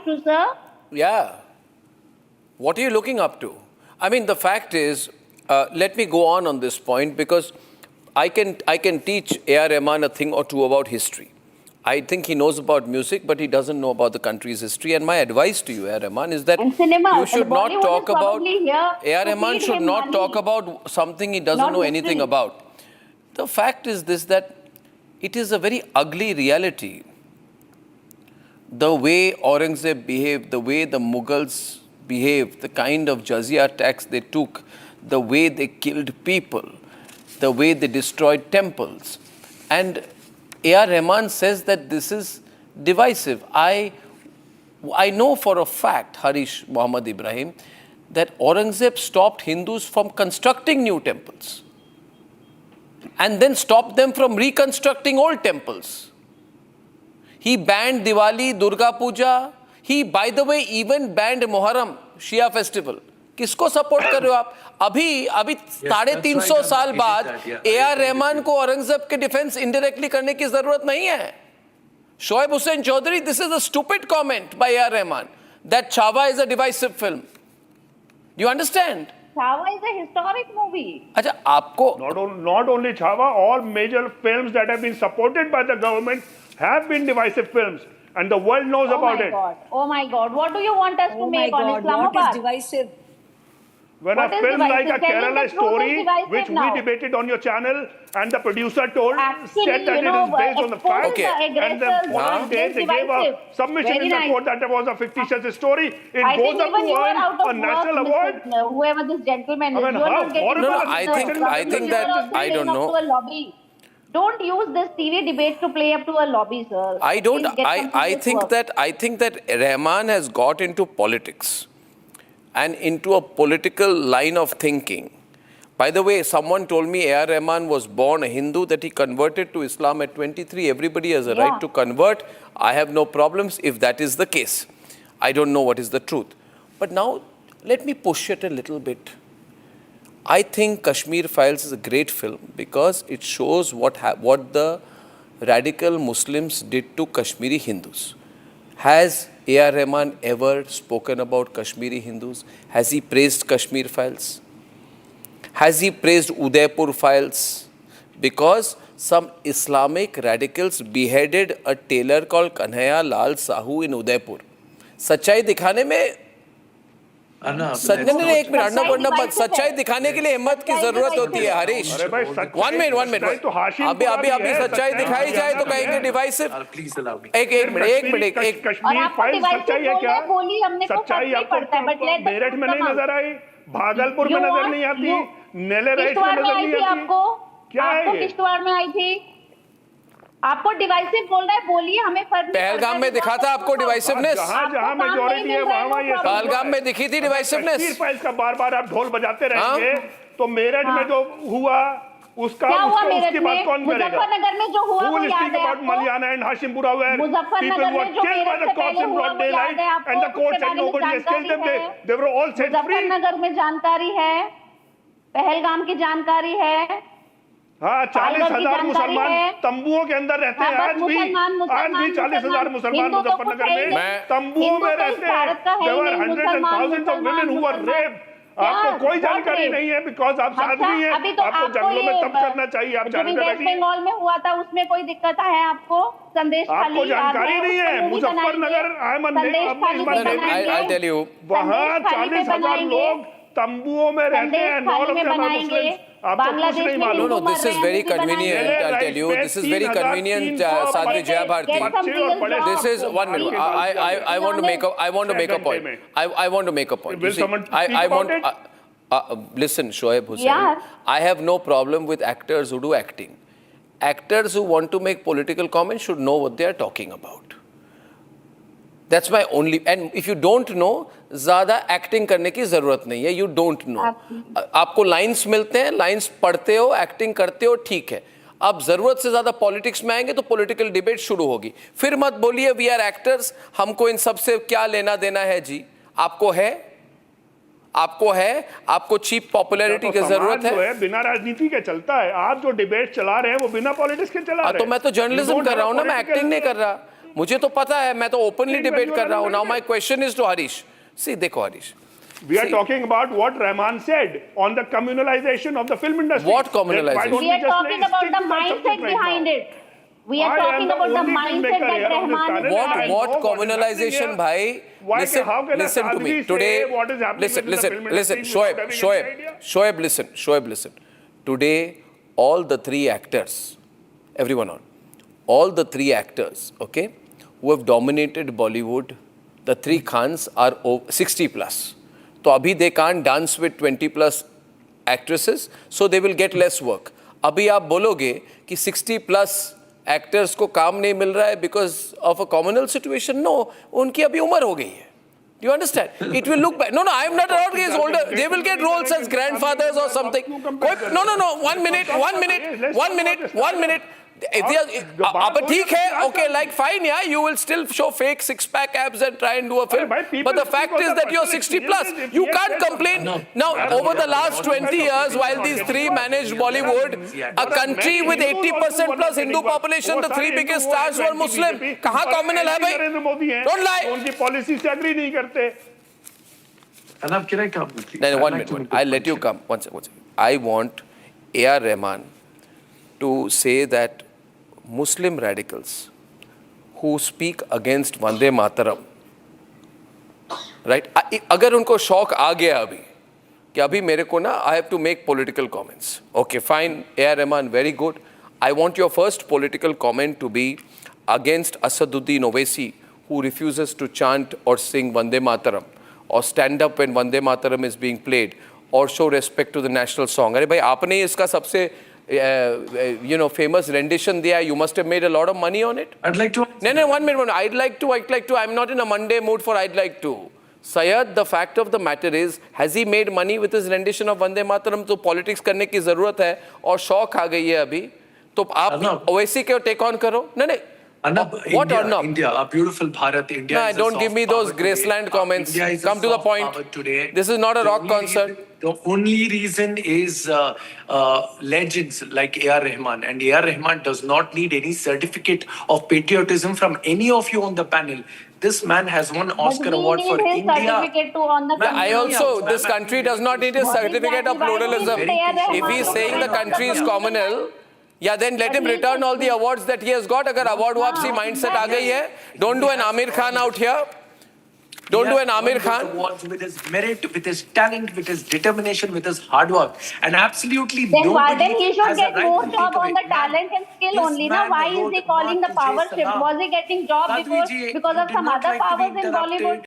to, sir? Yeah. What are you looking up to? I mean, the fact is, let me go on this point, because I can teach A.R. Rahman a thing or two about history. I think he knows about music, but he doesn't know about the country's history. And my advice to you, A.R. Rahman, is that And cinema, you should not Bollywood talk is about probably here A.R. to Rahman feed should him not money, talk about something he doesn't not know anything history. about. The fact is this, that it is a very ugly reality. The way Aurangzeb behaved, the way the Mughals behaved, the kind of jizya tax they took, the way they killed people, the way they destroyed temples. And A.R. Rahman says that this is divisive. I know for a fact, Harish Muhammad Ibrahim, that Aurangzeb stopped Hindus from constructing new temples and then stopped them from reconstructing old temples. He banned Diwali, Durga Puja. He, by the way, even banned Muharram, Shia festival. किसको support कर रहे हो आप? अभी 350 साल बाद A.R. Rahman को औरंगजेब के डिफेंस इनडायरेक्टली करने की जरूरत नहीं है. Shoaib Hussain Chaudhary, this is a stupid comment by A.R. Rahman that Chhawa is a divisive film. Do you understand? Chhawa is a historic movie. अच्छा आपको not only Chhawa, all major films that have been supported by the government have been divisive films, and the world knows about it. Oh my God! What do you want us to make on Islamabad? What is divisive? When What a is film like divisive? a Telling Kerala the truth story, is divisive which now. we debated on your channel, and the producer Actually, said that you it know, is based on the facts, Okay. and the aggressors, following day is they gave a divisive. submission Very in the nice. court that it was a fictitious story. It I goes think up even to you are earn out of a national work, award. Mr. Whoever this gentleman is. I mean, You are how not getting horrible No, is I this think- film? I think that- You are also I don't playing up know. to a lobby. Don't use this TV debate to play up to a lobby, sir. I don't. Please get some I serious think work. that Rahman has got into politics and into a political line of thinking. By the way, someone told me A.R. Rahman was born a Hindu, that he converted to Islam at 23. Everybody has a Yeah. right to convert. I have no problems if that is the case. I don't know what is the truth. But now, let me push it a little bit. I think Kashmir Files is a great film because it shows what the radical Muslims did to Kashmiri Hindus. Has A.R. Rahman ever spoken about Kashmiri Hindus? Has he praised Kashmir Files? Has he praised Udaipur Files? Because some Islamic radicals beheaded a tailor called Kanhaiya Lal Sahu in Udaipur. सच्चाई दिखाने में एक minute सच्चाई दिखाने के लिए हिम्मत की जरूरत होती है हरीश. अरे भाई, वन मिनट तो हाशिम अभी सच्चाई दिखाई जाए तो कहेंगे डिवाइसिव. एक मिनट कश्मीर फाइल सच्चाई है क्या? सच्चाई आपको मेरठ में नहीं नजर आई, भागलपुर में नजर नहीं आती, नेले राइस में नजर नहीं आती, क्या है ये? किश्तवाड़ में आई थी. आपको डिवाइसिव बोल रहा है, बोलिए, हमें फर्क नहीं पहलगाम में दिखा था आपको डिवाइसिवनेस? जहां मेजॉरिटी है वहां ये पहलगाम में दिखी थी डिवाइसिवनेस? कश्मीर फाइल्स का बार आप ढोल बजाते रहेंगे तो मेरठ में जो हुआ उसकी बात कौन करेगा? मुजफ्फरनगर में जो हुआ वो याद है आपको? Malyana and Hashimpura where Muzaffarnagar में जो killed by the cops in broad daylight and the court said nobody has killed them. They were all set free. Muzaffarnagar में जानकारी है, पहलगाम की जानकारी है. हाँ, 40,000 मुसलमान तंबुओं के अंदर रहते हैं आज भी 40,000 मुसलमान मुजफ्फरनगर में तंबुओं में रहते हैं. There were hundreds and thousands of women who were raped. आपको कोई जानकारी नहीं है बिकॉज आप आदमी हैं. आपको जंगलों में तब करना चाहिए. आप जानते वेस्ट बंगाल में हुआ था, उसमें कोई दिक्कत है आपको? संदेश आपको जानकारी नहीं है. Muzaffarnagar I'll tell you. वहाँ 40,000 लोग तंबुओं में रहते हैं. आपको कुछ नहीं मालूम. No, this is very convenient. I'll tell you. This is very convenient, Sadhvi Jaya Bharti. This is 1 minute. I want to make a point. I want to make a point. Will someone speak about it? Listen, Shoaib Hussain. Yeah. I have no problem with actors who do acting. Actors who want to make political comments should know what they are talking about. That's my only. And if you don't know, ज़्यादा acting करने की जरूरत नहीं है. You don't know. आपको lines मिलते हैं, lines पढ़ते हो, एक्टिंग करते हो, ठीक है. अब जरूरत से ज्यादा पॉलिटिक्स में आएंगे तो पॉलिटिकल डिबेट शुरू होगी. फिर मत बोलिए वी आर एक्टर्स, हमको इन सब से क्या लेना देना है. जी आपको है, आपको चीप पॉपुलैरिटी की जरूरत है. बिना राजनीति के चलता है. आप जो डिबेट चला रहे हैं वो बिना पॉलिटिक्स के चला रहे हैं. तो मैं तो जर्नलिज्म कर रहा हूँ ना, मैं एक्टिंग नहीं कर रहा. मुझे तो पता है, मैं तो ओपनली डिबेट कर रहा हूँ. Now my question is to Harish. See देखो Harish, we are talking about what Rahman said on the communalization of the film industry. What communalization? We are talking about the mindset behind it. We are talking about the mindset that Rahman is having. What communalization, bhai? Listen to me. Today, listen. Shoaib, listen. Today, all the three actors, everyone on, all the three actors, okay, who have dominated Bollywood, the three Khans are 60 plus. So abhi they can't dance with 20 plus actresses, so they will get less work. Abhi aap bologe कि 60 plus actors को काम नहीं मिल रहा है because of a communal situation. No, उनकी अभी उम्र हो गई है. Do you understand? It will look bad. No, I am not allowed to get older. They will get roles as grandfathers or something. No. 1 minute. अब ठीक है, okay, like fine, yeah, you will still show fake six-pack abs and try and do a film. But the fact is that you're 60 plus. You can't complain. Now, over the last 20 years, while these three managed Bollywood, a country with 80% plus Hindu population, the three biggest stars were Muslim. कहाँ communal है भाई? Don't lie. उनकी policy से agree नहीं करते. Arnab, can I come? No, 1 minute. I'll let you come. One second. I want A.R. Rahman to say that Muslim radicals who speak against Vande Mataram, right? अगर उनको शौक आ गया अभी कि अभी मेरे को ना I have to make political comments. Okay, fine. A.R. Rahman, very good. I want your first political comment to be against Asaduddin Owaisi, who refuses to chant or sing Vande Mataram or stand up when Vande Mataram is being played or show respect to the national song. अरे भाई आपने इसका सबसे famous rendition दिया. You must have made a lot of money on it. I'd like to. No, 1 minute. I'd like to. I'm not in a Monday mood for I'd like to. Syed, the fact of the matter is, has he made money with his rendition of Vande Mataram? तो politics करने की जरूरत है और शौक आ गई है अभी. तो आप ओवैसी को take on करो. नहीं. Arnab, What Arnab? India, a beautiful Bharat. India. No, don't give me those Graceland comments. Come to the point. This is not a rock concert. The only reason is legends like A.R. Rahman. And A.R. Rahman does not need any certificate of patriotism from any of you on the panel. This man has won Oscar award for India. I also, this country does not need a certificate of pluralism. If he is saying the country is communal, yeah, then let him return all the awards that he has got. अगर award वापसी mindset आ गई है, don't do an Amir Khan out here. Don't do an Amir Khan. With his merit, with his talent, with his determination, with his hard work, and absolutely then why nobody then he should has a get right more to job take on away. the talent and skill This only. Now man why is wrote he calling the Mark power J. shift? Salam. Was he getting job Madhuri before ji, because you of did some not other like to be powers in interrupted. Bollywood?